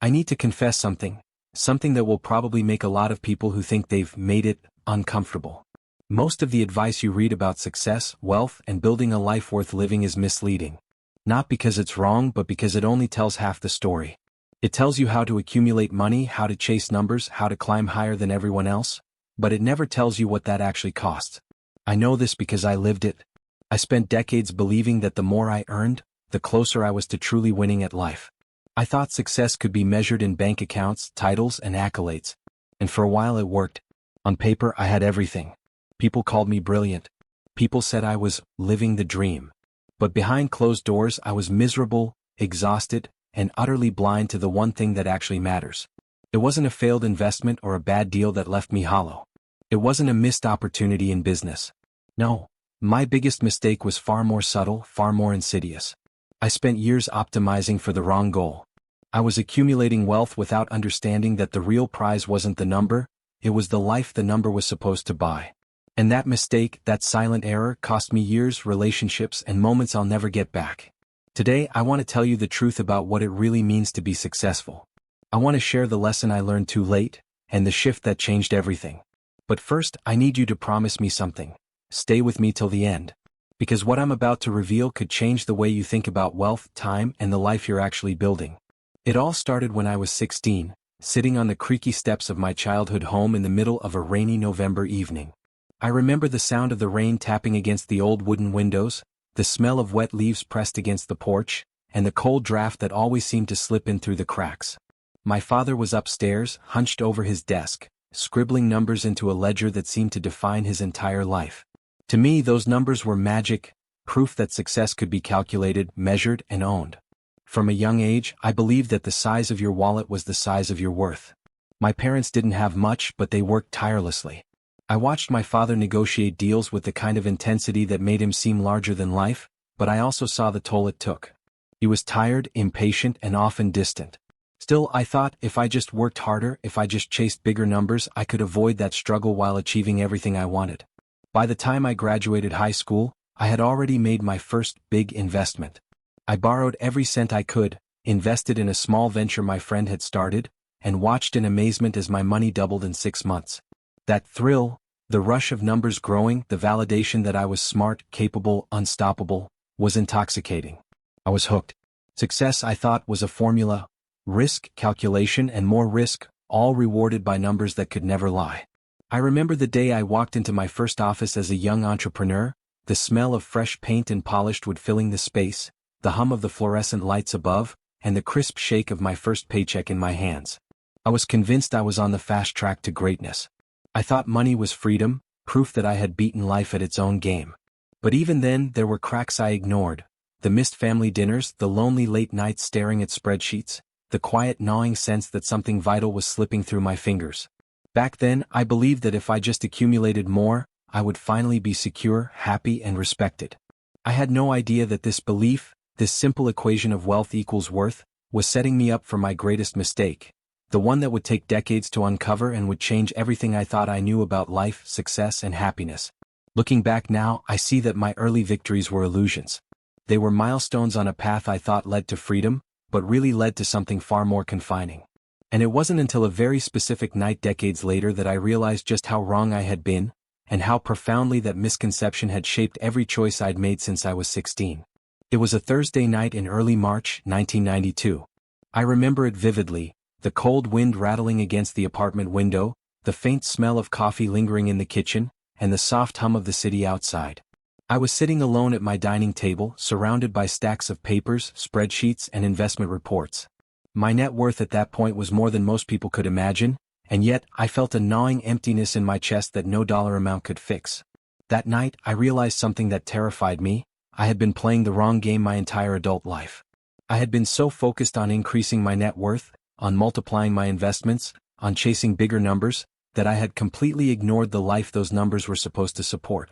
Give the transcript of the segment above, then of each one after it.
I need to confess something that will probably make a lot of people who think they've made it uncomfortable. Most of the advice you read about success, wealth, and building a life worth living is misleading. Not because it's wrong, but because it only tells half the story. It tells you how to accumulate money, how to chase numbers, how to climb higher than everyone else, but it never tells you what that actually costs. I know this because I lived it. I spent decades believing that the more I earned, the closer I was to truly winning at life. I thought success could be measured in bank accounts, titles, and accolades. And for a while it worked. On paper, I had everything. People called me brilliant. People said I was living the dream. But behind closed doors, I was miserable, exhausted, and utterly blind to the one thing that actually matters. It wasn't a failed investment or a bad deal that left me hollow. It wasn't a missed opportunity in business. No, my biggest mistake was far more subtle, far more insidious. I spent years optimizing for the wrong goal. I was accumulating wealth without understanding that the real prize wasn't the number, it was the life the number was supposed to buy. And that mistake, that silent error, cost me years, relationships, and moments I'll never get back. Today, I want to tell you the truth about what it really means to be successful. I want to share the lesson I learned too late, and the shift that changed everything. But first, I need you to promise me something. Stay with me till the end. Because what I'm about to reveal could change the way you think about wealth, time, and the life you're actually building. It all started when I was 16, sitting on the creaky steps of my childhood home in the middle of a rainy November evening. I remember the sound of the rain tapping against the old wooden windows, the smell of wet leaves pressed against the porch, and the cold draft that always seemed to slip in through the cracks. My father was upstairs, hunched over his desk, scribbling numbers into a ledger that seemed to define his entire life. To me, those numbers were magic, proof that success could be calculated, measured, and owned. From a young age, I believed that the size of your wallet was the size of your worth. My parents didn't have much, but they worked tirelessly. I watched my father negotiate deals with the kind of intensity that made him seem larger than life, but I also saw the toll it took. He was tired, impatient, and often distant. Still, I thought, if I just worked harder, if I just chased bigger numbers, I could avoid that struggle while achieving everything I wanted. By the time I graduated high school, I had already made my first big investment. I borrowed every cent I could, invested in a small venture my friend had started, and watched in amazement as my money doubled in 6 months. That thrill, the rush of numbers growing, the validation that I was smart, capable, unstoppable, was intoxicating. I was hooked. Success, I thought, was a formula: risk, calculation, and more risk, all rewarded by numbers that could never lie. I remember the day I walked into my first office as a young entrepreneur, the smell of fresh paint and polished wood filling the space, the hum of the fluorescent lights above, and the crisp shake of my first paycheck in my hands. I was convinced I was on the fast track to greatness. I thought money was freedom, proof that I had beaten life at its own game. But even then, there were cracks I ignored: the missed family dinners, the lonely late nights staring at spreadsheets, the quiet gnawing sense that something vital was slipping through my fingers. Back then, I believed that if I just accumulated more, I would finally be secure, happy, and respected. I had no idea that this belief, this simple equation of wealth equals worth, was setting me up for my greatest mistake, the one that would take decades to uncover and would change everything I thought I knew about life, success, and happiness. Looking back now, I see that my early victories were illusions. They were milestones on a path I thought led to freedom, but really led to something far more confining. And it wasn't until a very specific night decades later that I realized just how wrong I had been, and how profoundly that misconception had shaped every choice I'd made since I was 16. It was a Thursday night in early March, 1992. I remember it vividly: the cold wind rattling against the apartment window, the faint smell of coffee lingering in the kitchen, and the soft hum of the city outside. I was sitting alone at my dining table, surrounded by stacks of papers, spreadsheets, and investment reports. My net worth at that point was more than most people could imagine, and yet I felt a gnawing emptiness in my chest that no dollar amount could fix. That night, I realized something that terrified me: I had been playing the wrong game my entire adult life. I had been so focused on increasing my net worth, on multiplying my investments, on chasing bigger numbers, that I had completely ignored the life those numbers were supposed to support.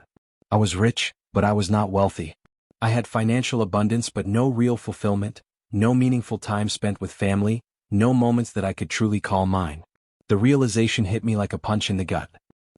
I was rich, but I was not wealthy. I had financial abundance but no real fulfillment, no meaningful time spent with family, no moments that I could truly call mine. The realization hit me like a punch in the gut.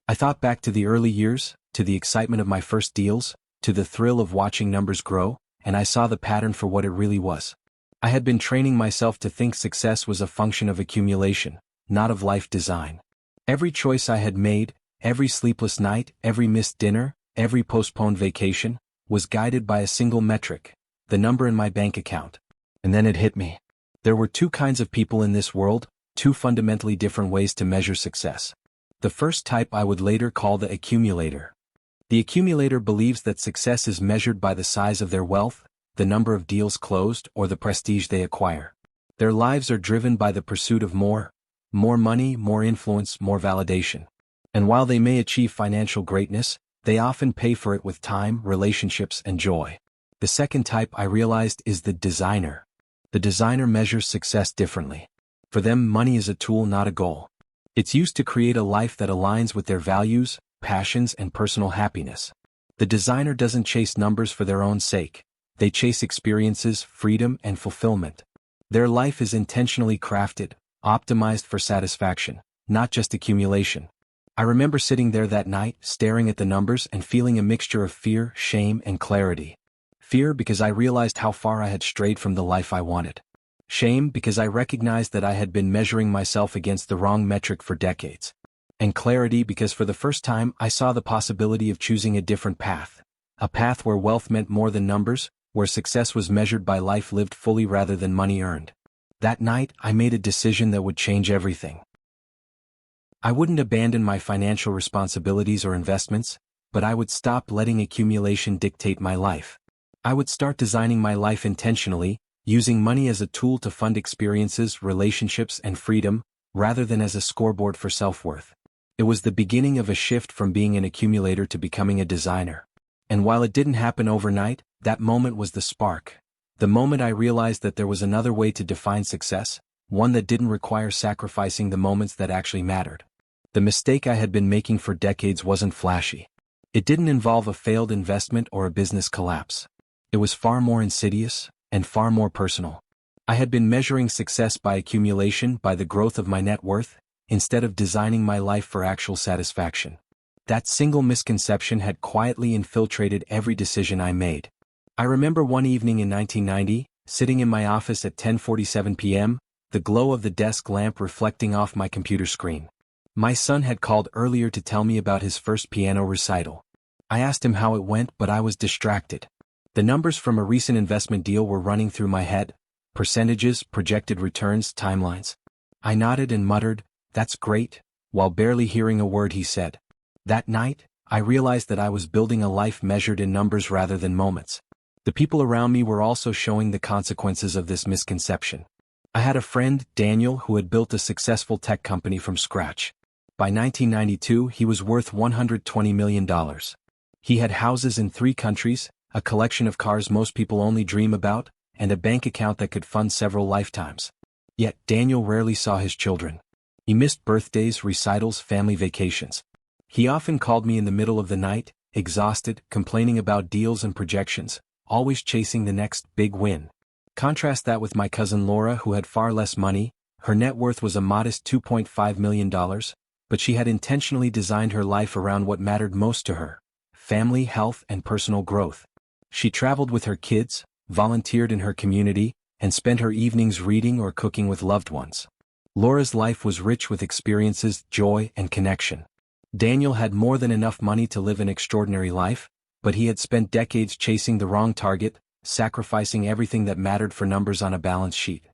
I thought back to the early years, to the excitement of my first deals, to the thrill of watching numbers grow, and I saw the pattern for what it really was. I had been training myself to think success was a function of accumulation, not of life design. Every choice I had made, every sleepless night, every missed dinner, every postponed vacation, was guided by a single metric: the number in my bank account. And then it hit me. There were two kinds of people in this world, two fundamentally different ways to measure success. The first type I would later call the accumulator. The accumulator believes that success is measured by the size of their wealth, the number of deals closed, or the prestige they acquire. Their lives are driven by the pursuit of more money, more influence, more validation. And while they may achieve financial greatness, they often pay for it with time, relationships, and joy. The second type I realized is the designer. The designer measures success differently. For them, money is a tool, not a goal. It's used to create a life that aligns with their values, passions, and personal happiness. The designer doesn't chase numbers for their own sake. They chase experiences, freedom, and fulfillment. Their life is intentionally crafted, optimized for satisfaction, not just accumulation. I remember sitting there that night, staring at the numbers and feeling a mixture of fear, shame, and clarity. Fear because I realized how far I had strayed from the life I wanted. Shame because I recognized that I had been measuring myself against the wrong metric for decades. And clarity because for the first time I saw the possibility of choosing a different path. A path where wealth meant more than numbers, where success was measured by life lived fully rather than money earned. That night, I made a decision that would change everything. I wouldn't abandon my financial responsibilities or investments, but I would stop letting accumulation dictate my life. I would start designing my life intentionally, using money as a tool to fund experiences, relationships, and freedom, rather than as a scoreboard for self-worth. It was the beginning of a shift from being an accumulator to becoming a designer. And while it didn't happen overnight, that moment was the spark. The moment I realized that there was another way to define success, one that didn't require sacrificing the moments that actually mattered. The mistake I had been making for decades wasn't flashy. It didn't involve a failed investment or a business collapse. It was far more insidious, and far more personal. I had been measuring success by accumulation, by the growth of my net worth, instead of designing my life for actual satisfaction. That single misconception had quietly infiltrated every decision I made. I remember one evening in 1990, sitting in my office at 10:47 p.m., the glow of the desk lamp reflecting off my computer screen. My son had called earlier to tell me about his first piano recital. I asked him how it went, but I was distracted. The numbers from a recent investment deal were running through my head: percentages, projected returns, timelines. I nodded and muttered, "That's great," while barely hearing a word he said. That night, I realized that I was building a life measured in numbers rather than moments. The people around me were also showing the consequences of this misconception. I had a friend, Daniel, who had built a successful tech company from scratch. By 1992, he was worth $120 million. He had houses in 3 countries, a collection of cars most people only dream about, and a bank account that could fund several lifetimes. Yet, Daniel rarely saw his children. He missed birthdays, recitals, family vacations. He often called me in the middle of the night, exhausted, complaining about deals and projections, always chasing the next big win. Contrast that with my cousin Laura, who had far less money. Her net worth was a modest $2.5 million, but she had intentionally designed her life around what mattered most to her: family, health, and personal growth. She traveled with her kids, volunteered in her community, and spent her evenings reading or cooking with loved ones. Laura's life was rich with experiences, joy, and connection. Daniel had more than enough money to live an extraordinary life, but he had spent decades chasing the wrong target, sacrificing everything that mattered for numbers on a balance sheet.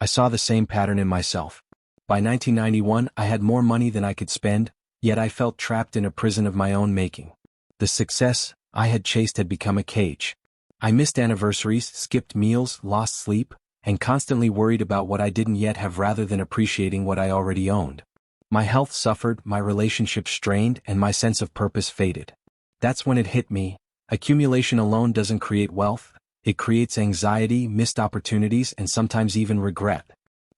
I saw the same pattern in myself. By 1991, I had more money than I could spend, yet I felt trapped in a prison of my own making. The success I had chased had become a cage. I missed anniversaries, skipped meals, lost sleep, and constantly worried about what I didn't yet have rather than appreciating what I already owned. My health suffered, my relationships strained, and my sense of purpose faded. That's when it hit me: accumulation alone doesn't create wealth, it creates anxiety, missed opportunities, and sometimes even regret.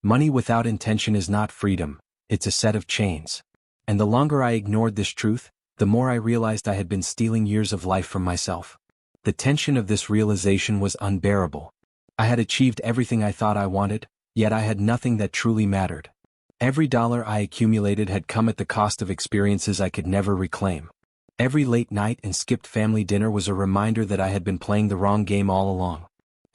Money without intention is not freedom, it's a set of chains. And the longer I ignored this truth, the more I realized I had been stealing years of life from myself. The tension of this realization was unbearable. I had achieved everything I thought I wanted, yet I had nothing that truly mattered. Every dollar I accumulated had come at the cost of experiences I could never reclaim. Every late night and skipped family dinner was a reminder that I had been playing the wrong game all along.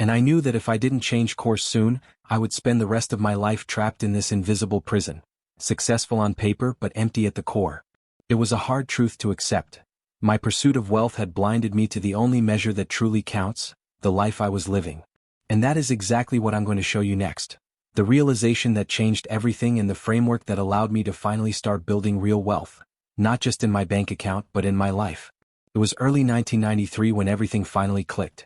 And I knew that if I didn't change course soon, I would spend the rest of my life trapped in this invisible prison, successful on paper but empty at the core. It was a hard truth to accept. My pursuit of wealth had blinded me to the only measure that truly counts, the life I was living. And that is exactly what I'm going to show you next. The realization that changed everything and the framework that allowed me to finally start building real wealth, not just in my bank account but in my life. It was early 1993 when everything finally clicked.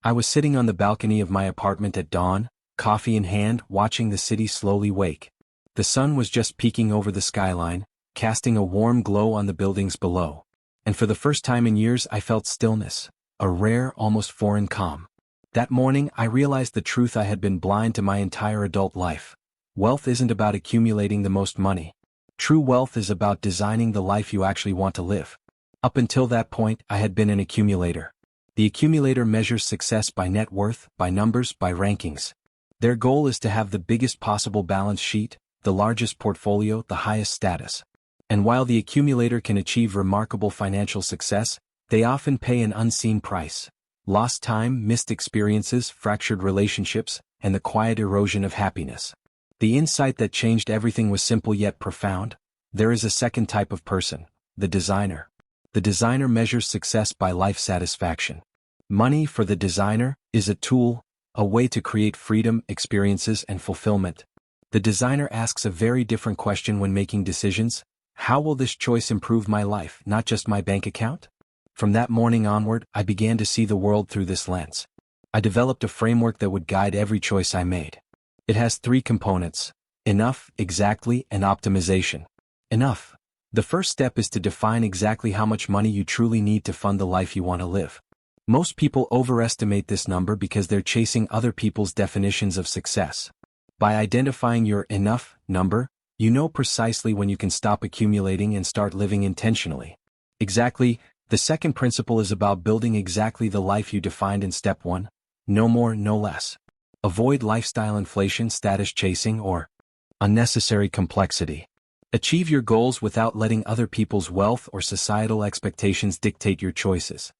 I was sitting on the balcony of my apartment at dawn, coffee in hand, watching the city slowly wake. The sun was just peeking over the skyline, casting a warm glow on the buildings below. And for the first time in years I felt stillness, a rare, almost foreign calm. That morning I realized the truth I had been blind to my entire adult life. Wealth isn't about accumulating the most money. True wealth is about designing the life you actually want to live. Up until that point, I had been an accumulator. The accumulator measures success by net worth, by numbers, by rankings. Their goal is to have the biggest possible balance sheet, the largest portfolio, the highest status. And while the accumulator can achieve remarkable financial success, they often pay an unseen price. Lost time, missed experiences, fractured relationships, and the quiet erosion of happiness. The insight that changed everything was simple yet profound. There is a second type of person, the designer. The designer measures success by life satisfaction. Money, for the designer, is a tool, a way to create freedom, experiences, and fulfillment. The designer asks a very different question when making decisions. How will this choice improve my life, not just my bank account? From that morning onward, I began to see the world through this lens. I developed a framework that would guide every choice I made. It has three components: enough, exactly, and optimization. Enough. The first step is to define exactly how much money you truly need to fund the life you want to live. Most people overestimate this number because they're chasing other people's definitions of success. By identifying your enough number, you know precisely when you can stop accumulating and start living intentionally. Exactly. The second principle is about building exactly the life you defined in step 1. No more, no less. Avoid lifestyle inflation, status chasing, or unnecessary complexity. Achieve your goals without letting other people's wealth or societal expectations dictate your choices.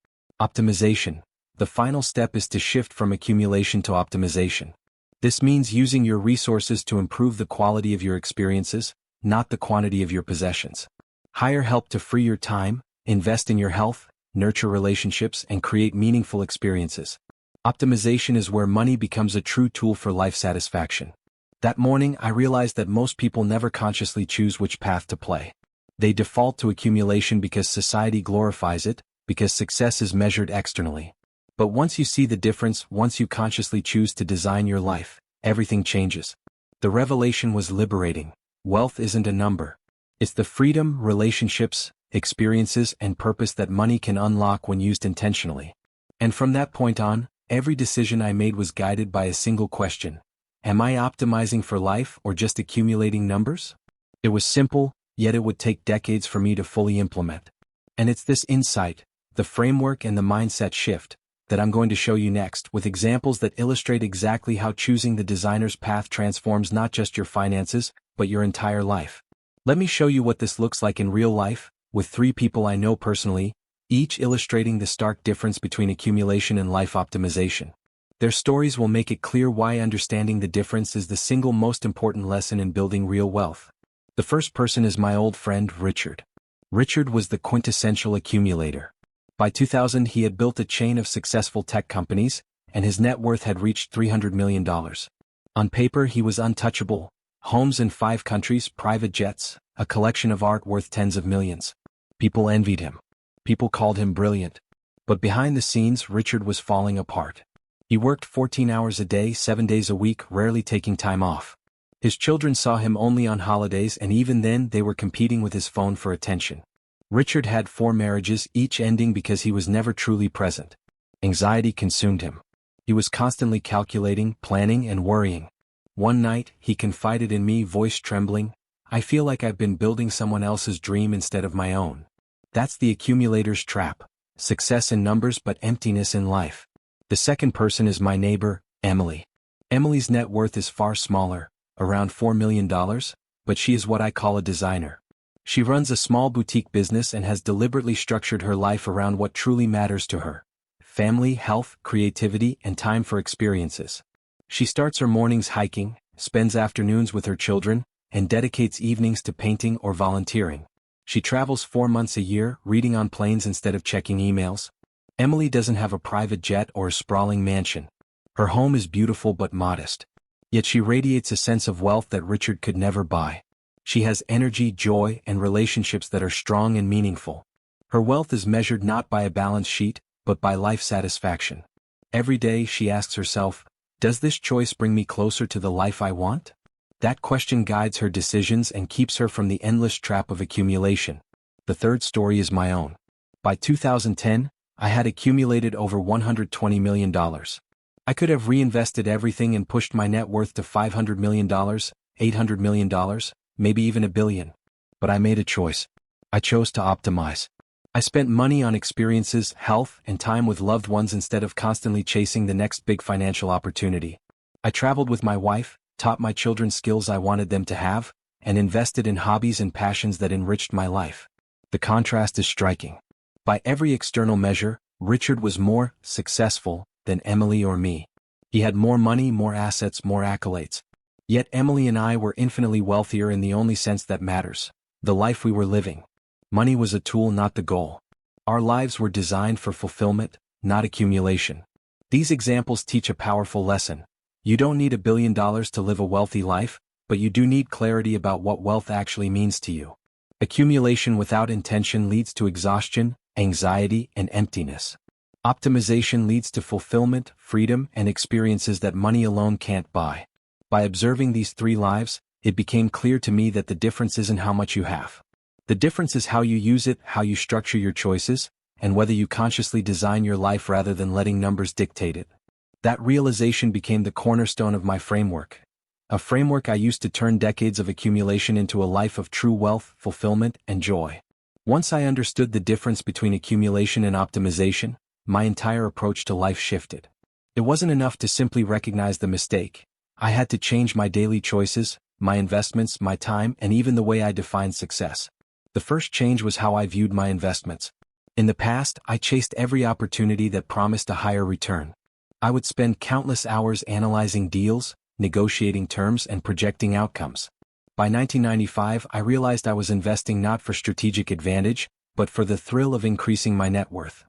Optimization. The final step is to shift from accumulation to optimization. This means using your resources to improve the quality of your experiences, not the quantity of your possessions. Hire help to free your time, invest in your health, nurture relationships, and create meaningful experiences. Optimization is where money becomes a true tool for life satisfaction. That morning I realized that most people never consciously choose which path to play. They default to accumulation because society glorifies it, because success is measured externally. But once you see the difference, once you consciously choose to design your life, everything changes. The revelation was liberating. Wealth isn't a number. It's the freedom, relationships, experiences, and purpose that money can unlock when used intentionally. And from that point on, every decision I made was guided by a single question: am I optimizing for life or just accumulating numbers? It was simple, yet it would take decades for me to fully implement. And it's this insight, the framework and the mindset shift, that I'm going to show you next, with examples that illustrate exactly how choosing the designer's path transforms not just your finances, but your entire life. Let me show you what this looks like in real life, with 3 people I know personally, each illustrating the stark difference between accumulation and life optimization. Their stories will make it clear why understanding the difference is the single most important lesson in building real wealth. The first person is my old friend, Richard. Richard was the quintessential accumulator. By 2000 he had built a chain of successful tech companies, and his net worth had reached $300 million. On paper he was untouchable: homes in 5 countries, private jets, a collection of art worth tens of millions. People envied him. People called him brilliant. But behind the scenes, Richard was falling apart. He worked 14 hours a day, 7 days a week, rarely taking time off. His children saw him only on holidays, and even then they were competing with his phone for attention. Richard had 4 marriages, each ending because he was never truly present. Anxiety consumed him. He was constantly calculating, planning, and worrying. One night, he confided in me, voice trembling, "I feel like I've been building someone else's dream instead of my own." That's the accumulator's trap. Success in numbers but emptiness in life. The second person is my neighbor, Emily. Emily's net worth is far smaller, around $4 million, but she is what I call a designer. She runs a small boutique business and has deliberately structured her life around what truly matters to her: family, health, creativity, and time for experiences. She starts her mornings hiking, spends afternoons with her children, and dedicates evenings to painting or volunteering. She travels 4 months a year, reading on planes instead of checking emails. Emily doesn't have a private jet or a sprawling mansion. Her home is beautiful but modest. Yet she radiates a sense of wealth that Richard could never buy. She has energy, joy, and relationships that are strong and meaningful. Her wealth is measured not by a balance sheet, but by life satisfaction. Every day she asks herself, does this choice bring me closer to the life I want? That question guides her decisions and keeps her from the endless trap of accumulation. The third story is my own. By 2010, I had accumulated over $120 million. I could have reinvested everything and pushed my net worth to $500 million, $800 million, maybe even $1 billion. But I made a choice. I chose to optimize. I spent money on experiences, health, and time with loved ones instead of constantly chasing the next big financial opportunity. I traveled with my wife, taught my children skills I wanted them to have, and invested in hobbies and passions that enriched my life. The contrast is striking. By every external measure, Richard was more successful than Emily or me. He had more money, more assets, more accolades. Yet Emily and I were infinitely wealthier in the only sense that matters: the life we were living. Money was a tool, not the goal. Our lives were designed for fulfillment, not accumulation. These examples teach a powerful lesson. You don't need $1 billion to live a wealthy life, but you do need clarity about what wealth actually means to you. Accumulation without intention leads to exhaustion, anxiety, and emptiness. Optimization leads to fulfillment, freedom, and experiences that money alone can't buy. By observing these 3 lives, it became clear to me that the difference isn't how much you have. The difference is how you use it, how you structure your choices, and whether you consciously design your life rather than letting numbers dictate it. That realization became the cornerstone of my framework. A framework I used to turn decades of accumulation into a life of true wealth, fulfillment, and joy. Once I understood the difference between accumulation and optimization, my entire approach to life shifted. It wasn't enough to simply recognize the mistake. I had to change my daily choices, my investments, my time, and even the way I defined success. The first change was how I viewed my investments. In the past, I chased every opportunity that promised a higher return. I would spend countless hours analyzing deals, negotiating terms, and projecting outcomes. By 1995, I realized I was investing not for strategic advantage, but for the thrill of increasing my net worth.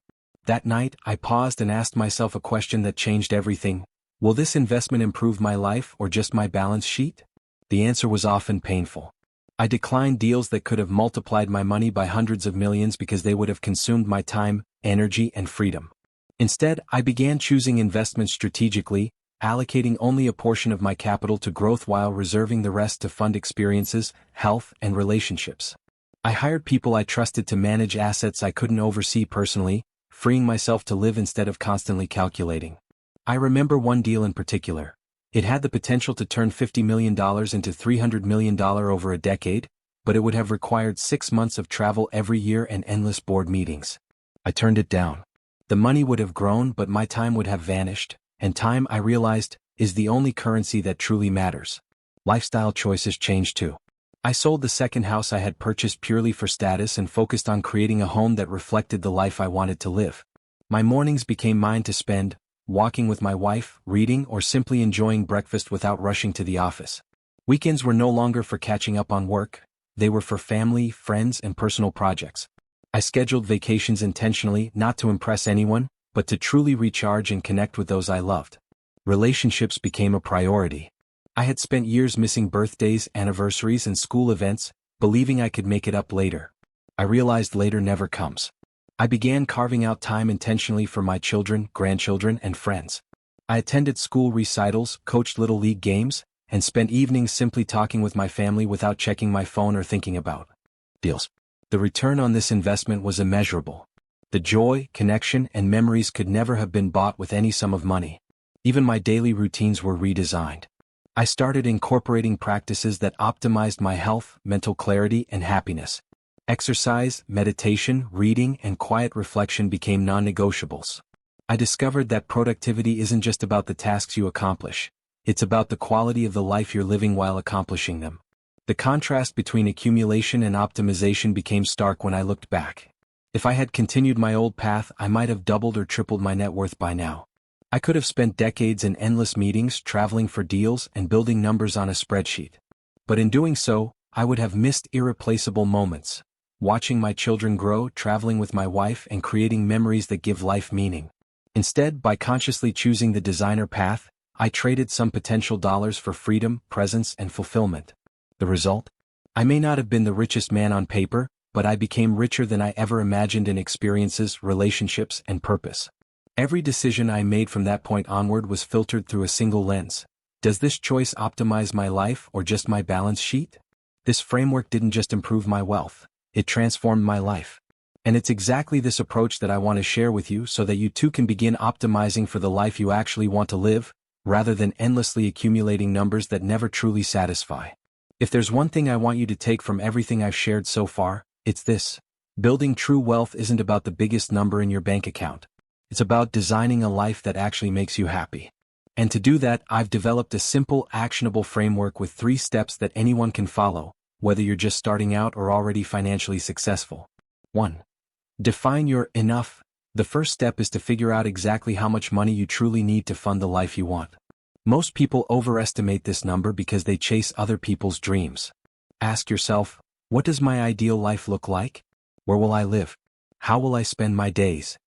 That night, I paused and asked myself a question that changed everything. Will this investment improve my life or just my balance sheet? The answer was often painful. I declined deals that could have multiplied my money by hundreds of millions because they would have consumed my time, energy, and freedom. Instead, I began choosing investments strategically, allocating only a portion of my capital to growth while reserving the rest to fund experiences, health, and relationships. I hired people I trusted to manage assets I couldn't oversee personally, freeing myself to live instead of constantly calculating. I remember one deal in particular. It had the potential to turn $50 million into $300 million over a decade, but it would have required 6 months of travel every year and endless board meetings. I turned it down. The money would have grown, but my time would have vanished, and time, I realized, is the only currency that truly matters. Lifestyle choices changed too. I sold the second house I had purchased purely for status and focused on creating a home that reflected the life I wanted to live. My mornings became mine to spend, walking with my wife, reading, or simply enjoying breakfast without rushing to the office. Weekends were no longer for catching up on work, they were for family, friends, and personal projects. I scheduled vacations intentionally, not to impress anyone, but to truly recharge and connect with those I loved. Relationships became a priority. I had spent years missing birthdays, anniversaries, and school events, believing I could make it up later. I realized later never comes. I began carving out time intentionally for my children, grandchildren, and friends. I attended school recitals, coached little league games, and spent evenings simply talking with my family without checking my phone or thinking about deals. The return on this investment was immeasurable. The joy, connection, and memories could never have been bought with any sum of money. Even my daily routines were redesigned. I started incorporating practices that optimized my health, mental clarity, and happiness. Exercise, meditation, reading, and quiet reflection became non-negotiables. I discovered that productivity isn't just about the tasks you accomplish. It's about the quality of the life you're living while accomplishing them. The contrast between accumulation and optimization became stark when I looked back. If I had continued my old path, I might have doubled or tripled my net worth by now. I could have spent decades in endless meetings, traveling for deals, and building numbers on a spreadsheet. But in doing so, I would have missed irreplaceable moments. Watching my children grow, traveling with my wife, and creating memories that give life meaning. Instead, by consciously choosing the designer path, I traded some potential dollars for freedom, presence, and fulfillment. The result? I may not have been the richest man on paper, but I became richer than I ever imagined in experiences, relationships, and purpose. Every decision I made from that point onward was filtered through a single lens. Does this choice optimize my life or just my balance sheet? This framework didn't just improve my wealth, it transformed my life. And it's exactly this approach that I want to share with you so that you too can begin optimizing for the life you actually want to live, rather than endlessly accumulating numbers that never truly satisfy. If there's one thing I want you to take from everything I've shared so far, it's this. Building true wealth isn't about the biggest number in your bank account. It's about designing a life that actually makes you happy. And to do that, I've developed a simple, actionable framework with 3 steps that anyone can follow, whether you're just starting out or already financially successful. 1. Define your enough. The first step is to figure out exactly how much money you truly need to fund the life you want. Most people overestimate this number because they chase other people's dreams. Ask yourself, what does my ideal life look like? Where will I live? How will I spend my days?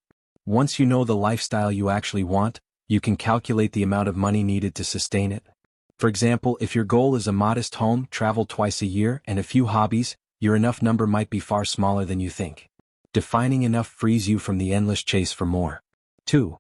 Once you know the lifestyle you actually want, you can calculate the amount of money needed to sustain it. For example, if your goal is a modest home, travel twice a year, and a few hobbies, your enough number might be far smaller than you think. Defining enough frees you from the endless chase for more. 2.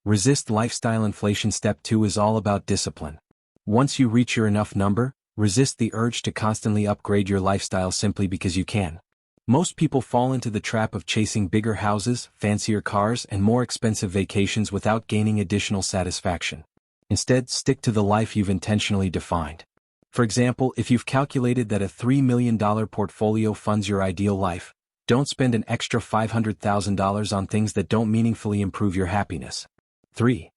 Resist lifestyle inflation. Step 2 is all about discipline. Once you reach your enough number, resist the urge to constantly upgrade your lifestyle simply because you can. Most people fall into the trap of chasing bigger houses, fancier cars, and more expensive vacations without gaining additional satisfaction. Instead, stick to the life you've intentionally defined. For example, if you've calculated that a $3 million portfolio funds your ideal life, don't spend an extra $500,000 on things that don't meaningfully improve your happiness. 3.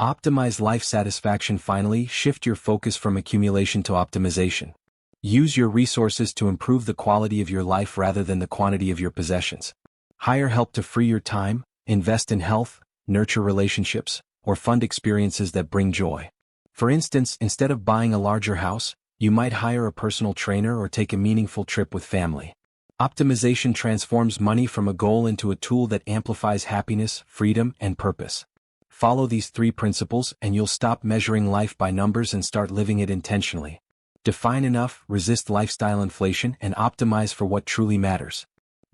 Optimize life satisfaction. Finally, shift your focus from accumulation to optimization. Use your resources to improve the quality of your life rather than the quantity of your possessions. Hire help to free your time, invest in health, nurture relationships, or fund experiences that bring joy. For instance, instead of buying a larger house, you might hire a personal trainer or take a meaningful trip with family. Optimization transforms money from a goal into a tool that amplifies happiness, freedom, and purpose. Follow these 3 principles and you'll stop measuring life by numbers and start living it intentionally. Define enough, resist lifestyle inflation, and optimize for what truly matters.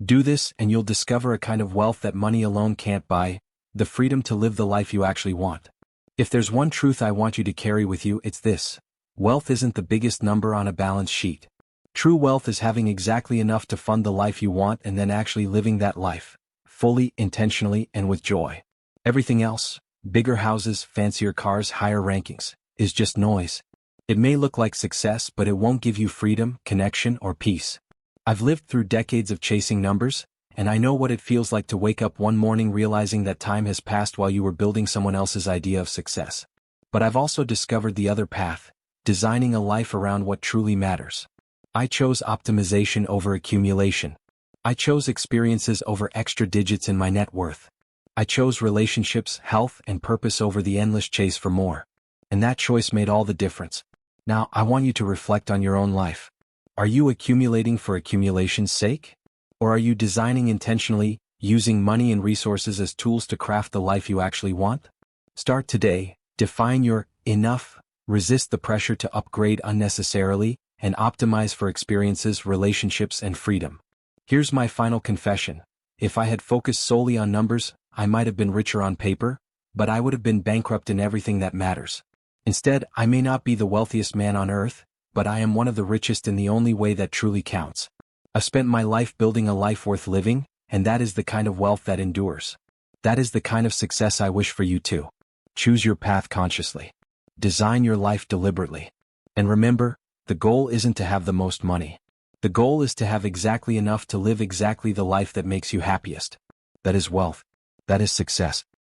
Do this and you'll discover a kind of wealth that money alone can't buy, the freedom to live the life you actually want. If there's one truth I want you to carry with you, it's this. Wealth isn't the biggest number on a balance sheet. True wealth is having exactly enough to fund the life you want and then actually living that life, fully, intentionally, and with joy. Everything else, bigger houses, fancier cars, higher rankings, is just noise. It may look like success, but it won't give you freedom, connection, or peace. I've lived through decades of chasing numbers, and I know what it feels like to wake up one morning realizing that time has passed while you were building someone else's idea of success. But I've also discovered the other path, designing a life around what truly matters. I chose optimization over accumulation. I chose experiences over extra digits in my net worth. I chose relationships, health, and purpose over the endless chase for more. And that choice made all the difference. Now, I want you to reflect on your own life. Are you accumulating for accumulation's sake? Or are you designing intentionally, using money and resources as tools to craft the life you actually want? Start today, define your enough, resist the pressure to upgrade unnecessarily, and optimize for experiences, relationships, and freedom. Here's my final confession. If I had focused solely on numbers, I might have been richer on paper, but I would have been bankrupt in everything that matters. Instead, I may not be the wealthiest man on earth, but I am one of the richest in the only way that truly counts. I've spent my life building a life worth living, and that is the kind of wealth that endures. That is the kind of success I wish for you too. Choose your path consciously. Design your life deliberately. And remember, the goal isn't to have the most money. The goal is to have exactly enough to live exactly the life that makes you happiest. That is wealth. That is success.